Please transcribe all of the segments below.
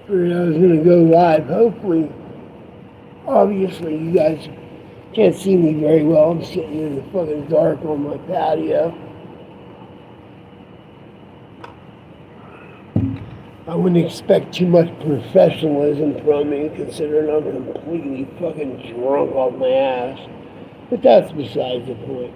Or I was going to go live. Hopefully, obviously, you guys can't see me very well. I'm sitting in the fucking dark on my patio. I wouldn't expect too much professionalism from me, considering I'm completely fucking drunk off my ass. But that's besides the point.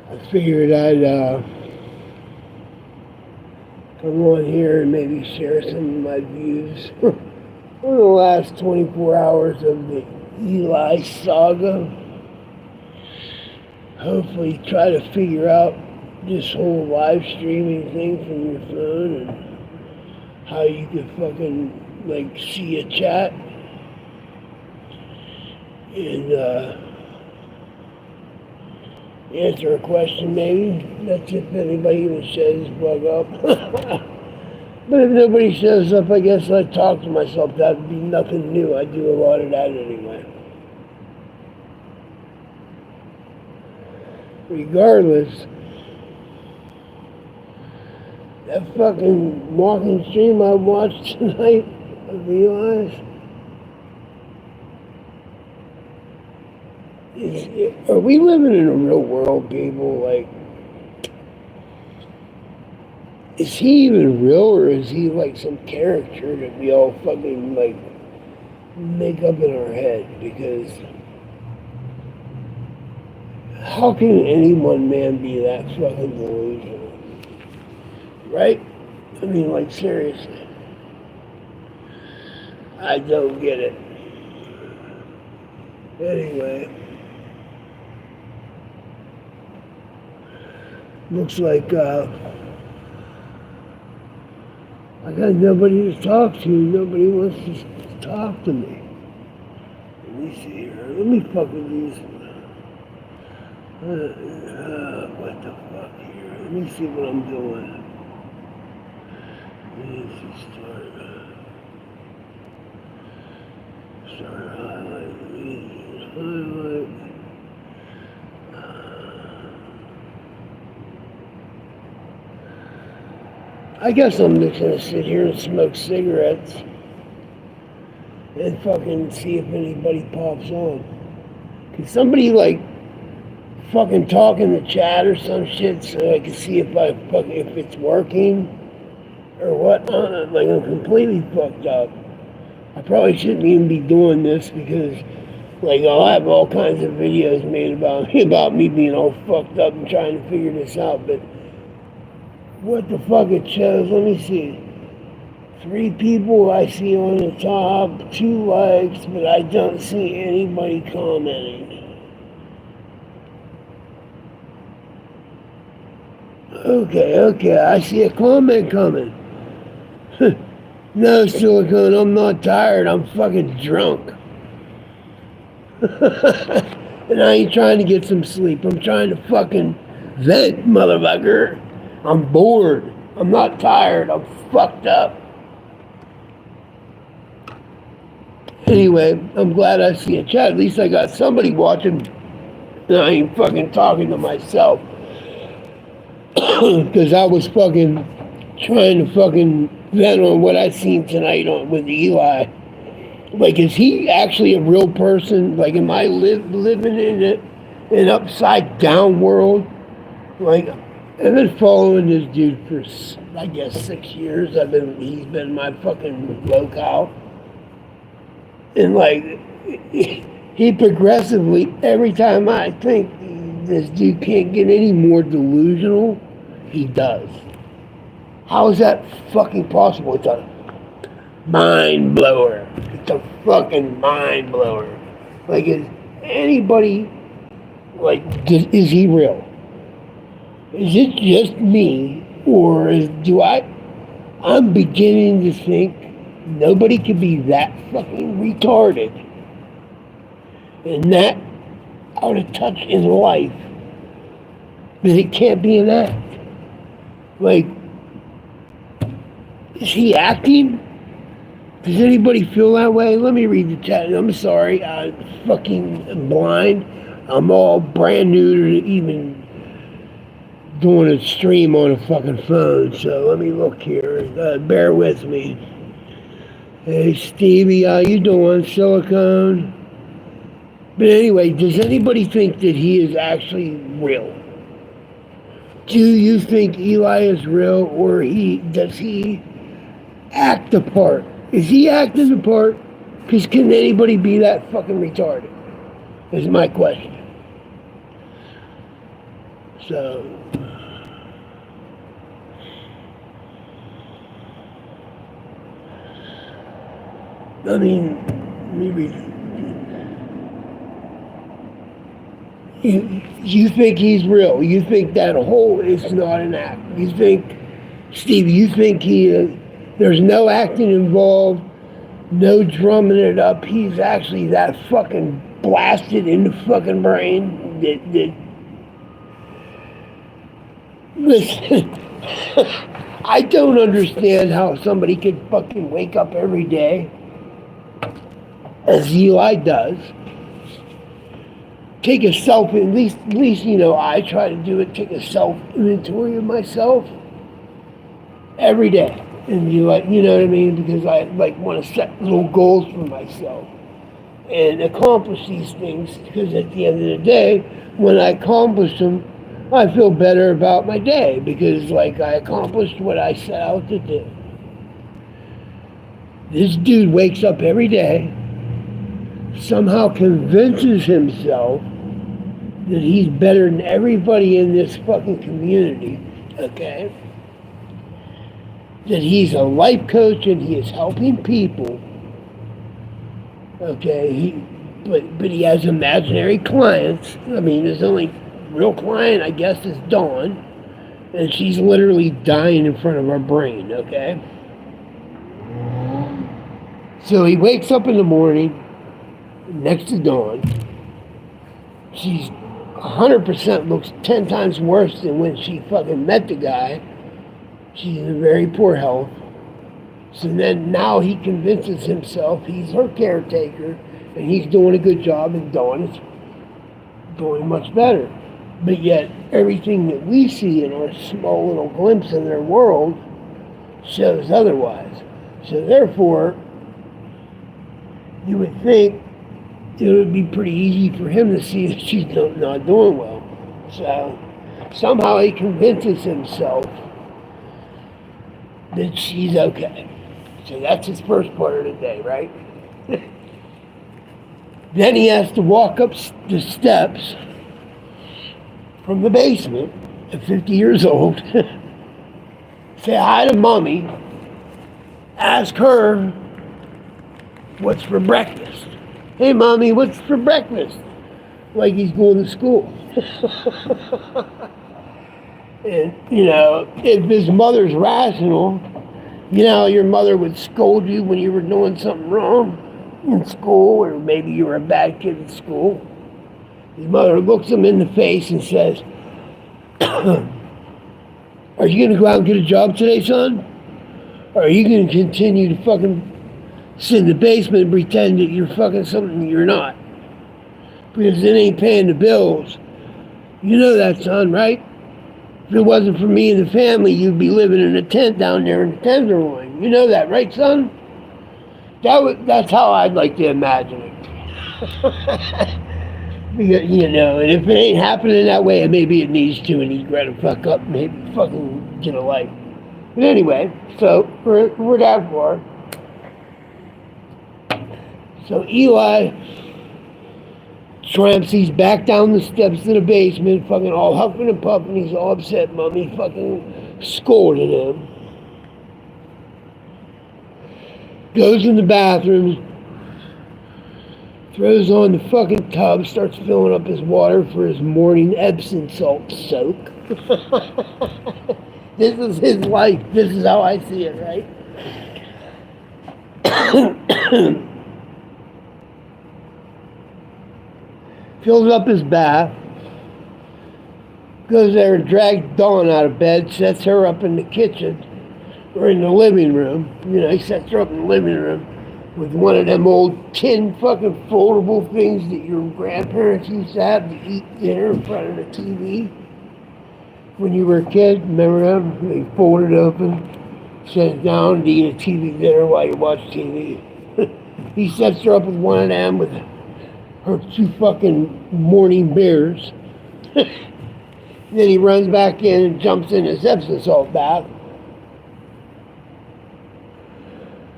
I figured I'd come on here and maybe share some of my views on the last 24 hours of the Eli saga. Hopefully try to figure out this whole live streaming thing from your phone and how you could fucking like see a chat and answer a question maybe. That's if anybody even shows bug up. But if nobody shows up, I guess I talk to myself. That would be nothing new. I do a lot of that anyway. Regardless, that fucking walking stream I watched tonight of Eli's, are we living in a real world, people? Like, is he even real, or is he like some character that we all fucking like make up in our head? Because how can any one man be that fucking delusional? Right? I mean, like, seriously. I don't get it. Anyway. Looks like I got nobody to talk to. Nobody wants to talk to me. Let me see here. Let me fucking use what the fuck here? Let me see what I'm doing. Let me start highlight. Highlight. I guess I'm just gonna sit here and smoke cigarettes and fucking see if anybody pops on. Can somebody like fucking talk in the chat or some shit so I can see if if it's working or what? Like, I'm completely fucked up. I probably shouldn't even be doing this because like I'll have all kinds of videos made about me being all fucked up and trying to figure this out, but what the fuck it shows, let me see. 3 people I see on the top, 2 likes, but I don't see anybody commenting. Okay, I see a comment coming. No, Silicone, I'm not tired, I'm fucking drunk. And I ain't trying to get some sleep, I'm trying to fucking vent, motherfucker. I'm bored. I'm not tired. I'm fucked up. Anyway, I'm glad I see a chat. At least I got somebody watching and I ain't fucking talking to myself. Because I was fucking trying to fucking vent on what I seen tonight with Eli. Like, is he actually a real person? Like, am I living in an upside down world? Like, I've been following this dude for, I guess, 6 years. He's been my fucking locale. And like, he progressively, every time I think this dude can't get any more delusional, he does. How is that fucking possible? It's a mind blower. It's a fucking mind blower. Like, is anybody, like, is he real? Is it just me, or I'm beginning to think nobody can be that fucking retarded and that out of touch in life that it can't be an act. Like, is he acting? Does anybody feel that way? Let me read the chat. I'm sorry, I'm fucking blind. I'm all brand new to even doing a stream on a fucking phone, so let me look here. Bear with me. Hey, Stevie, how you doing, Silicone? But anyway, does anybody think that he is actually real? Do you think Eli is real, or does he act the part? Is he acting the part? Because can anybody be that fucking retarded? Is my question. So, I mean, maybe you think he's real. You think that whole is not an act. You think, Steve, you think there's no acting involved, no drumming it up. He's actually that fucking blasted in the fucking brain that listen, I don't understand how somebody could fucking wake up every day, as Eli does, take a self, at least I try to do it, take a self inventory of myself every day. And you know what I mean? Because I want to set little goals for myself and accomplish these things, because at the end of the day, when I accomplish them, I feel better about my day, because I accomplished what I set out to do. This dude wakes up every day, somehow convinces himself that he's better than everybody in this fucking community, okay? That he's a life coach and he is helping people, okay? But he has imaginary clients. I mean, his only real client, I guess, is Dawn, and she's literally dying in front of our brain, okay? So he wakes up in the morning next to Dawn. She's 100% looks 10 times worse than when she fucking met the guy. She's in very poor health. So then now he convinces himself he's her caretaker and he's doing a good job, and Dawn is doing much better. But yet everything that we see in our small little glimpse of their world shows otherwise. So therefore, you would think it would be pretty easy for him to see that she's not doing well. So somehow he convinces himself that she's okay. So that's his first part of the day, right? Then he has to walk up the steps from the basement at 50 years old, say hi to Mommy, ask her what's for breakfast. Hey, Mommy, what's for breakfast? Like he's going to school. And, if his mother's rational, your mother would scold you when you were doing something wrong in school, or maybe you were a bad kid in school. His mother looks him in the face and says, are you going to go out and get a job today, son? Or are you going to continue to fucking sit in the basement and pretend that you're fucking something you're not? Because it ain't paying the bills. You know that, son, right? If it wasn't for me and the family, you'd be living in a tent down there in the Tenderloin. You know that, right, son? That's how I'd like to imagine it. Because, and if it ain't happening that way, maybe it needs to, and he's got to fuck up, maybe fucking get a life. But anyway, so we're that far. So Eli tramps, he's back down the steps to the basement, fucking all huffing and puffing. He's all upset. Mommy fucking scolded him. Goes in the bathroom, throws on the fucking tub, starts filling up his water for his morning Epsom salt soak. This is his life. This is how I see it, right? Fills up his bath, goes there and drags Dawn out of bed, sets her up in the kitchen or in the living room. He sets her up in the living room with one of them old tin fucking foldable things that your grandparents used to have to eat dinner in front of the TV. when you were a kid. Remember them? They fold it open, set it down to eat a TV dinner while you watch TV. He sets her up with one of them with her two fucking morning beers. Then he runs back in and jumps in his Epsom salt bath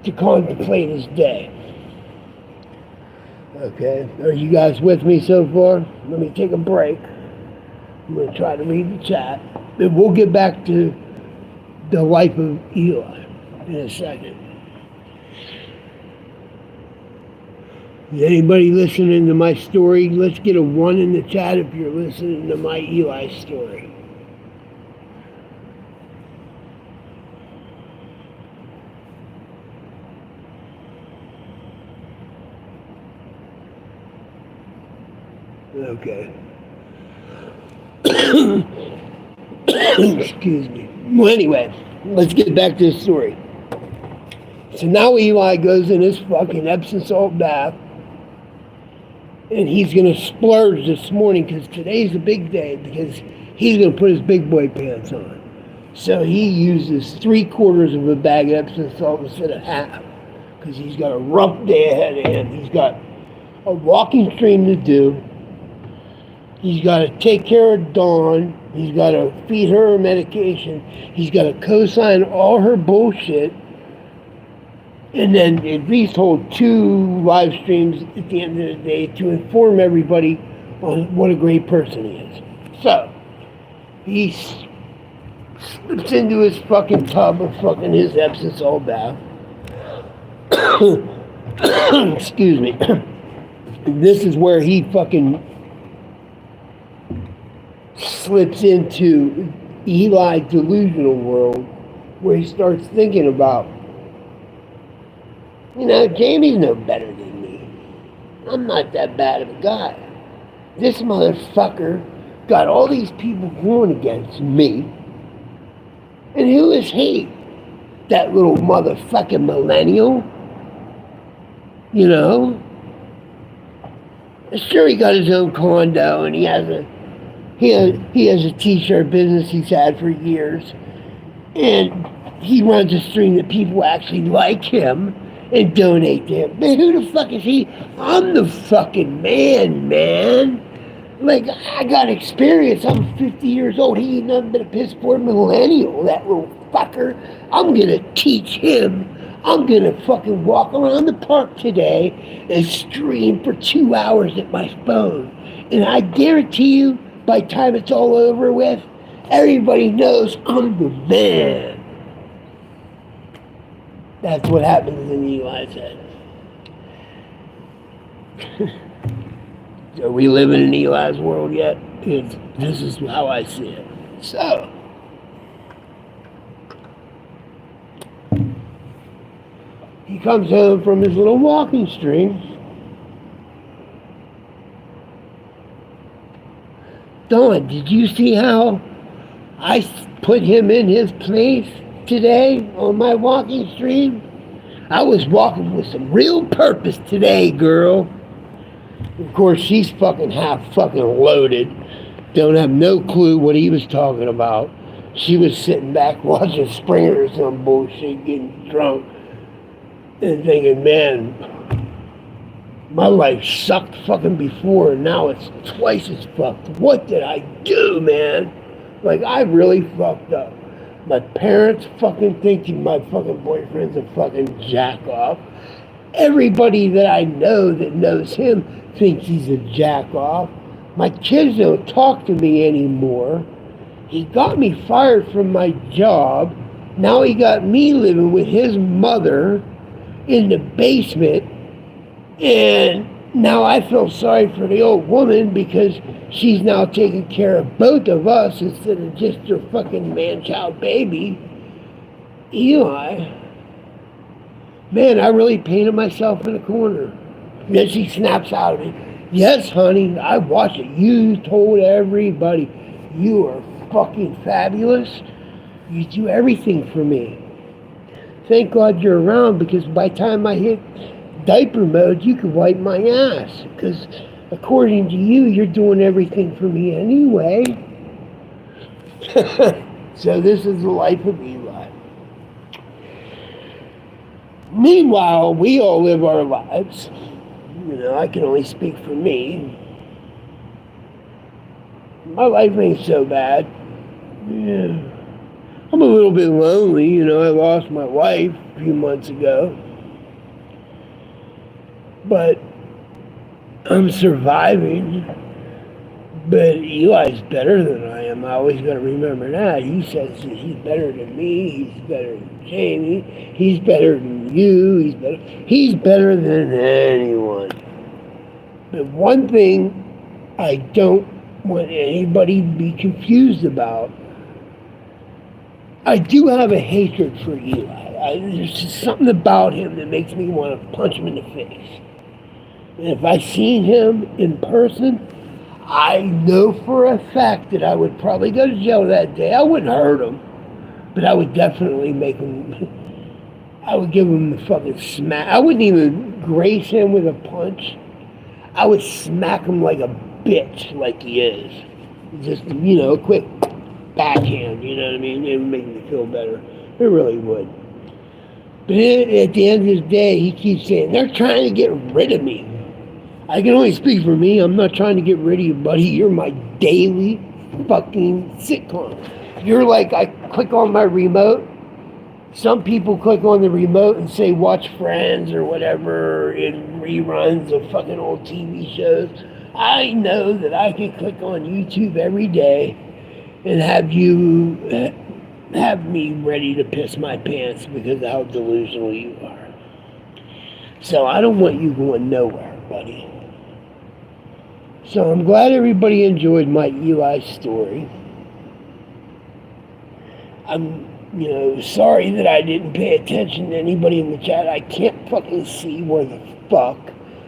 to contemplate his day. Okay, are you guys with me so far? Let me take a break. I'm going to try to read the chat. And we'll get back to the life of Eli in a second. Is anybody listening to my story? Let's get a 1 in the chat if you're listening to my Eli story. Okay. Excuse me. Well, anyway, let's get back to the story. So now Eli goes in his fucking Epsom salt bath, and he's going to splurge this morning because today's a big day because he's going to put his big boy pants on. So he uses 3/4 of a bag of Epsom salt instead of half because he's got a rough day ahead of him. He's got a walking stream to do. He's got to take care of Dawn. He's got to feed her medication. He's got to co-sign all her bullshit. And then at least hold 2 live streams at the end of the day to inform everybody on what a great person he is. So, he slips into his fucking tub of fucking his Epsom salt bath. Excuse me. This is where he fucking slips into Eli's delusional world where he starts thinking about, you know, Jamie's no better than me. I'm not that bad of a guy. This motherfucker got all these people going against me. And who is he? That little motherfucking millennial? You know? Sure, he got his own condo and he has a t-shirt business he's had for years. And he runs a stream that people actually like him and donate to him. Man, who the fuck is he? I'm the fucking man. Like, I got experience. I'm 50 years old. He ain't nothing but a piss poor millennial, that little fucker. I'm gonna teach him. I'm gonna fucking walk around the park today and stream for 2 hours at my phone. And I guarantee you, by the time it's all over with, everybody knows I'm the man. That's what happens in Eli's head. Are we living in Eli's world yet? This is how I see it. So, he comes home from his little walking stream. Dawn, did you see how I put him in his place today on my walking stream? I was walking with some real purpose today, girl. Of course, she's fucking half fucking loaded. Don't have no clue what he was talking about. She was sitting back watching Springer or some bullshit, getting drunk, and thinking, man, my life sucked fucking before, and now it's twice as fucked. What did I do, man? Like, I really fucked up. My parents fucking think my fucking boyfriend's a fucking jack-off. Everybody that I know that knows him thinks he's a jack-off. My kids don't talk to me anymore. He got me fired from my job. Now he got me living with his mother in the basement. And now I feel sorry for the old woman because she's now taking care of both of us instead of just her fucking man-child baby. Eli, man, I really painted myself in a corner. And then she snaps out of it. Yes, honey, I watched it. You told everybody you are fucking fabulous. You do everything for me. Thank God you're around because by the time I hit diaper mode, you could wipe my ass. Because according to you, you're doing everything for me anyway. So this is the life of Eli. Meanwhile, we all live our lives. I can only speak for me. My life ain't so bad. Yeah. I'm a little bit lonely. I lost my wife a few months ago. But I'm surviving. But Eli's better than I am. I always got to remember that. He says that he's better than me. He's better than Jamie. He's better than you. He's better than anyone. But one thing I don't want anybody to be confused about, I do have a hatred for Eli. There's just something about him that makes me want to punch him in the face. And if I seen him in person, I know for a fact that I would probably go to jail that day. I wouldn't hurt him, but I would definitely make him, I would give him the fucking smack. I wouldn't even grace him with a punch. I would smack him like a bitch, like he is. Just, a quick backhand, you know what I mean? It would make me feel better. It really would. But at the end of the day, he keeps saying, they're trying to get rid of me. I can only speak for me. I'm not trying to get rid of you, buddy. You're my daily fucking sitcom. You're like, I click on my remote. Some people click on the remote and say, watch Friends or whatever in reruns of fucking old TV shows. I know that I can click on YouTube every day and have me ready to piss my pants because of how delusional you are. So I don't want you going nowhere, buddy. So I'm glad everybody enjoyed my Eli story. I'm, sorry that I didn't pay attention to anybody in the chat. I can't fucking see where the fuck.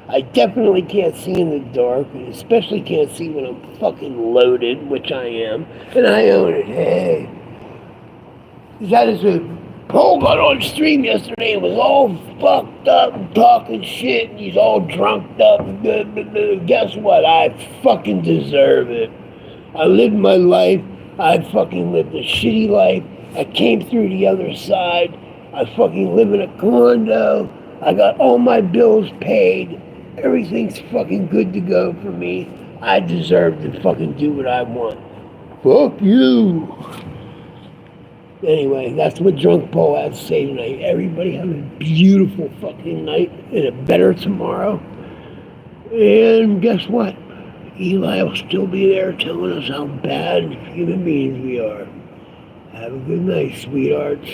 I definitely can't see in the dark, and especially can't see when I'm fucking loaded, which I am. And I own it. Hey. That is a Paul got on stream yesterday and was all fucked up and talking shit, and he's all drunked up. Guess what? I fucking deserve it. I lived my life. I fucking lived a shitty life. I came through the other side. I fucking live in a condo. I got all my bills paid. Everything's fucking good to go for me. I deserve to fucking do what I want. Fuck you. Anyway, that's what Drunk Paul had to say tonight. Everybody have a beautiful fucking night and a better tomorrow. And guess what? Eli will still be there telling us how bad human beings we are. Have a good night, sweethearts.